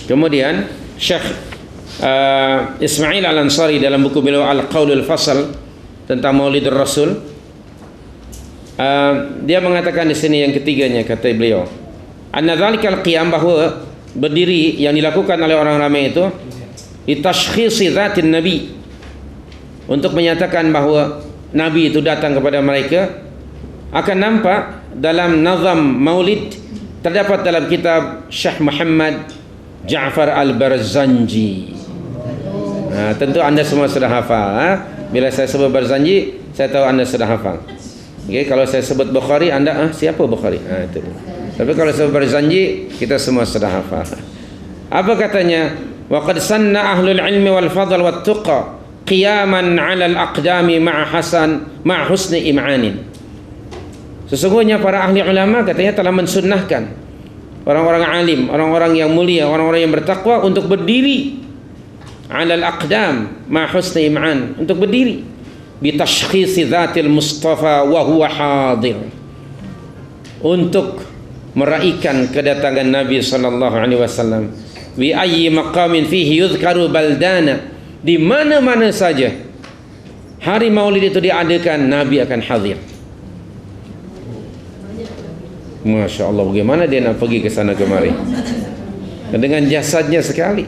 Kemudian Syekh Ismail Al-Ansari dalam buku beliau Al-Qaulul Fasal tentang Maulidur Rasul, dia mengatakan di sini yang ketiganya, kata beliau, anna dzalikal qiyam, bahwa berdiri yang dilakukan oleh orang ramai itu litashkhisi dzatin nabi, untuk menyatakan bahawa nabi itu datang kepada mereka, akan nampak dalam nazam maulid terdapat dalam kitab Syekh Muhammad Ja'far Al-Barzanji. Tentu anda semua sudah hafal. Bila saya sebut Barzanji, saya tahu anda sudah hafal. Okay, kalau saya sebut Bukhari, anda siapa Bukhari? Itu. Tapi kalau saya sebut Barzanji, kita semua sudah hafal. Apa katanya? Wa qad sanna ahlul ilmi wal fadl wat tuqa qiyaman 'ala al-aqdami ma'a husni im'anin. Sesungguhnya para ahli ulama katanya telah mensunnahkan orang-orang alim, orang-orang yang mulia, orang-orang yang bertakwa untuk berdiri 'alal aqdam ma husni im'an, untuk berdiri bi tashkhisi dzatil mustafa wa huwa hadir, untuk meraihkan kedatangan Nabi sallallahu alaihi wasallam, bi ayyi maqamin fihi yuzkaru baldana, di mana-mana saja hari Maulid itu diadakan, Nabi akan hadir. Masya Allah, bagaimana dia nak pergi ke sana kemari dengan jasadnya sekali.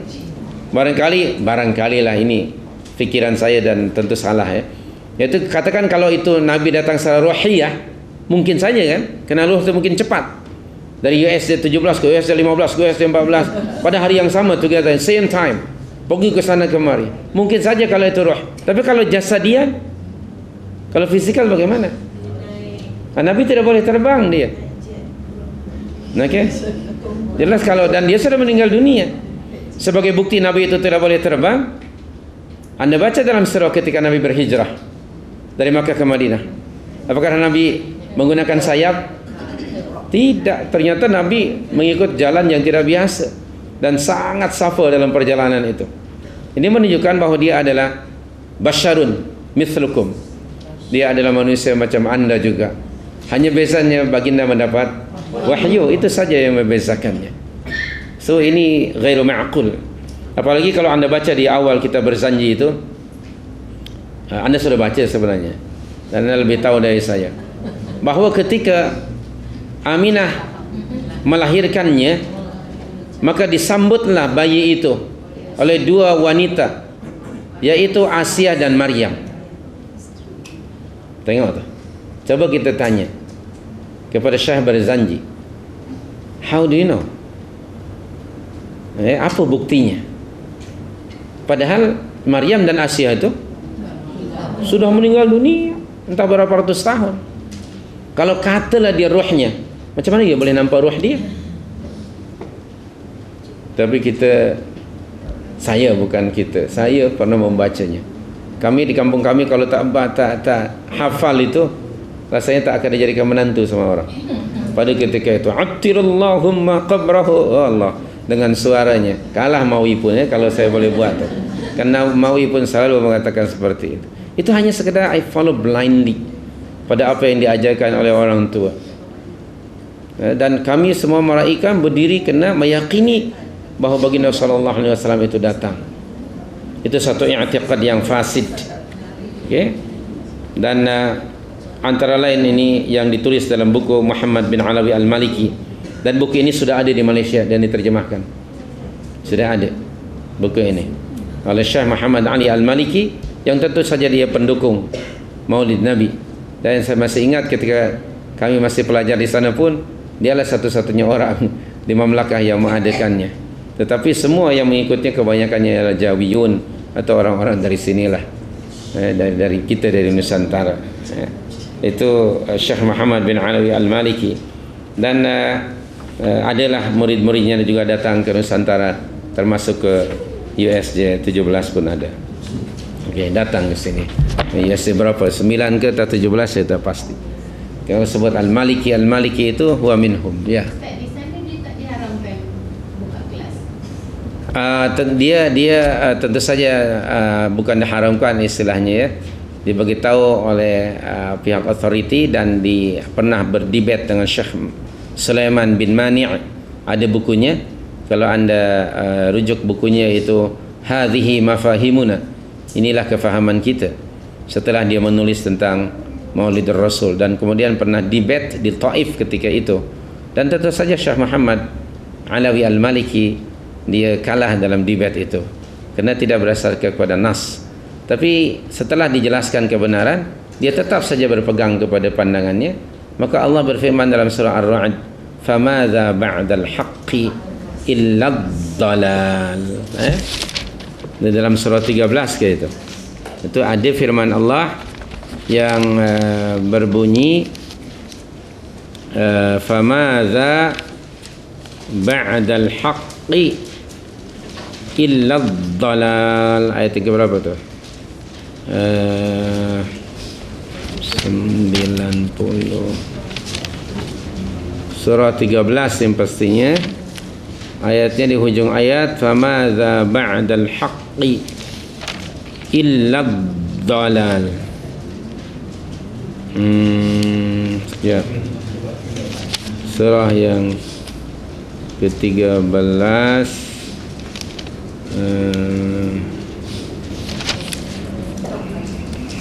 Barangkali lah ini fikiran saya dan tentu salah ya. Yaitu katakan kalau itu Nabi datang secara ruhiyah, mungkin saja kan, kerana ruh itu mungkin cepat. Dari USD 17 ke USD 15 ke USD 14 pada hari yang sama, together same time, pergi ke sana kemari. Mungkin saja kalau itu ruh. Tapi kalau jasadian, kalau fisikal bagaimana? Nabi tidak boleh terbang dia. Okay? Jelas kalau, dan dia sudah meninggal dunia. Sebagai bukti Nabi itu tidak boleh terbang, anda baca dalam sirah ketika Nabi berhijrah dari Makkah ke Madinah. Apakah Nabi menggunakan sayap? Tidak. Ternyata Nabi mengikut jalan yang tidak biasa dan sangat suffer dalam perjalanan itu. Ini menunjukkan bahawa dia adalah basyarun mithlukum. Dia adalah manusia macam anda juga. Hanya bezanya baginda mendapat wahyu, itu saja yang membezakannya. So ini ghairu ma'qul. Apalagi kalau anda baca di awal kita berzanji itu, anda sudah baca sebenarnya dan anda lebih tahu dari saya, bahawa ketika Aminah melahirkannya, maka disambutlah bayi itu oleh dua wanita, yaitu Asia dan Maryam. Tengok tu. Coba kita tanya kepada Syekh Barzanji, how do you know? Apa buktinya? Padahal Maryam dan Asia itu sudah meninggal dunia entah berapa ratus tahun. Kalau katalah dia ruhnya, macam mana dia boleh nampak ruh dia? Tapi saya pernah membacanya. Kami di kampung kami kalau tak hafal itu, rasanya tak akan dijadikan menantu sama orang. Pada ketika itu, attirallahumma qabrahu, Allah, dengan suaranya kalah Mawi pun ya, kalau saya boleh buat tu. Karena Mawi pun selalu mengatakan seperti itu. Itu hanya sekedar I follow blindly pada apa yang diajarkan oleh orang tua. Dan kami semua meraihkan berdiri kena meyakini bahawa baginda sallallahu alaihi wasallam itu datang. Itu satu i'tiqad yang fasid. Okay? Dan antara lain ini yang ditulis dalam buku Muhammad bin Alawi Al-Maliki, dan buku ini sudah ada di Malaysia dan diterjemahkan. Sudah ada buku ini oleh Syekh Muhammad Ali Al-Maliki, yang tentu saja dia pendukung Maulid Nabi. Dan saya masih ingat ketika kami masih pelajar di sana pun, dialah satu-satunya orang di mamlakah yang mengadakannya. Tetapi semua yang mengikutnya kebanyakannya adalah Jawiyun atau orang-orang dari sinilah, dari kita, dari Nusantara. Itu Syekh Muhammad bin Alawi Al-Maliki. Dan adalah murid-muridnya juga datang ke Nusantara, termasuk ke USJ 17 pun ada. Okey, datang ke sini. USJ berapa? 9 ke atau 17 saya tak pasti. Kalau sebut Al-Maliki, Al-Maliki itu huwa minhum. Ya. Di sana dia tak diharamkan buka kelas. Dia tentu saja bukan diharamkan istilahnya ya. Diberitahu oleh pihak authority, dan pernah berdebat dengan Syekh Sulaiman bin Mani', ada bukunya. Kalau anda rujuk bukunya itu hadhihi mafahimuna, inilah kefahaman kita, setelah dia menulis tentang Maulidur Rasul, dan kemudian pernah debat di Taif ketika itu, dan tentu saja Syekh Muhammad Alawi Al-Maliki dia kalah dalam debat itu kerana tidak berdasarkan kepada nas. Tapi setelah dijelaskan kebenaran, dia tetap saja berpegang kepada pandangannya. Maka Allah berfirman dalam surah Ar-Ra'd, famadza ba'dal haqqi illa ad-dalal. Di dalam surah 13 ke itu ada firman Allah yang berbunyi famadza ba'dal haqqi illa ad-dalal. Ayat ke berapa tu? 90 surah 13 yang pastinya. Ayatnya di hujung ayat, famadza ba'dal haqqi illa ad-dalal. Ya. Surah yang ke-13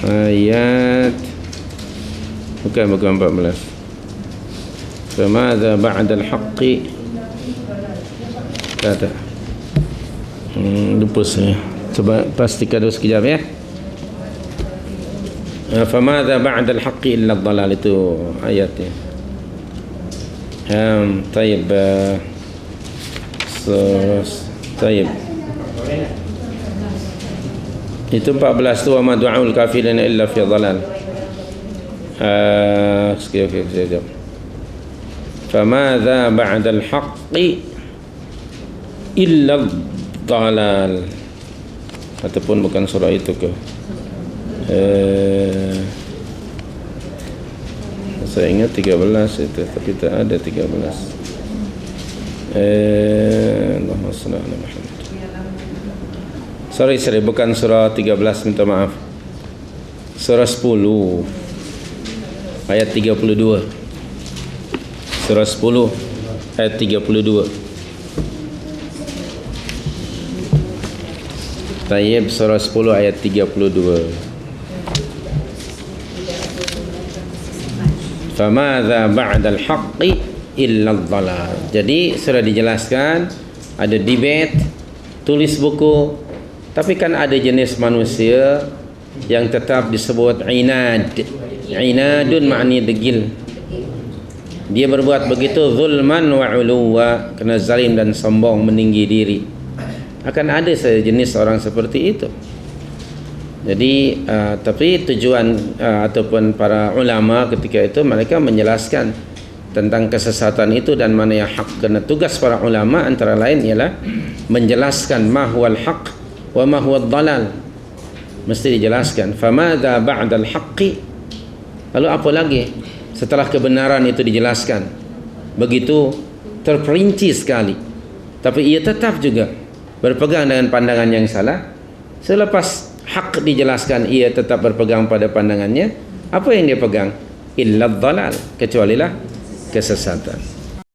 ayat bukan 14. Famadza ba'dal haqqi kata lupa saya, coba pastikan dulu sekejap ya. Famadza ba'dal haqqi illa ad-dalal, itu ayatnya. Tayyib tayyib itu 14 tu, wa ma du'aul kafirin illa fi dhalal. Sekejap. Famadza ba'dal haqqi illa dhalal, ataupun bukan surah itu ke? Saya ingat 13 itu, tapi tak ada 13. Allahumma shalli ala Muhammad. Sorry, bukan surah 13, minta maaf. Surah 10 ayat 32. Surah 10 ayat 32. Tayyib, surah 10 ayat 32. Famadza ba'dal haqqi illa ad-dhalal. Jadi sudah dijelaskan, ada debat, tulis buku, tapi kan ada jenis manusia yang tetap disebut inad. Inadun maknanya degil. Dia berbuat begitu zulman wa uluwa, kena zalim dan sombong, meninggi diri. Akan ada sejenis orang seperti itu. Jadi tapi tujuan ataupun para ulama ketika itu mereka menjelaskan tentang kesesatan itu dan mana yang hak. Kerana tugas para ulama antara lain ialah menjelaskan ma huwal haq wa ma huwad dalal. Mesti dijelaskan famadza ba'dal haqqi. Lalu apa lagi setelah kebenaran itu dijelaskan? Begitu terperinci sekali. Tapi ia tetap juga berpegang dengan pandangan yang salah. Selepas hak dijelaskan, ia tetap berpegang pada pandangannya. Apa yang dia pegang? Illa dhalal, kecualilah kesesatan.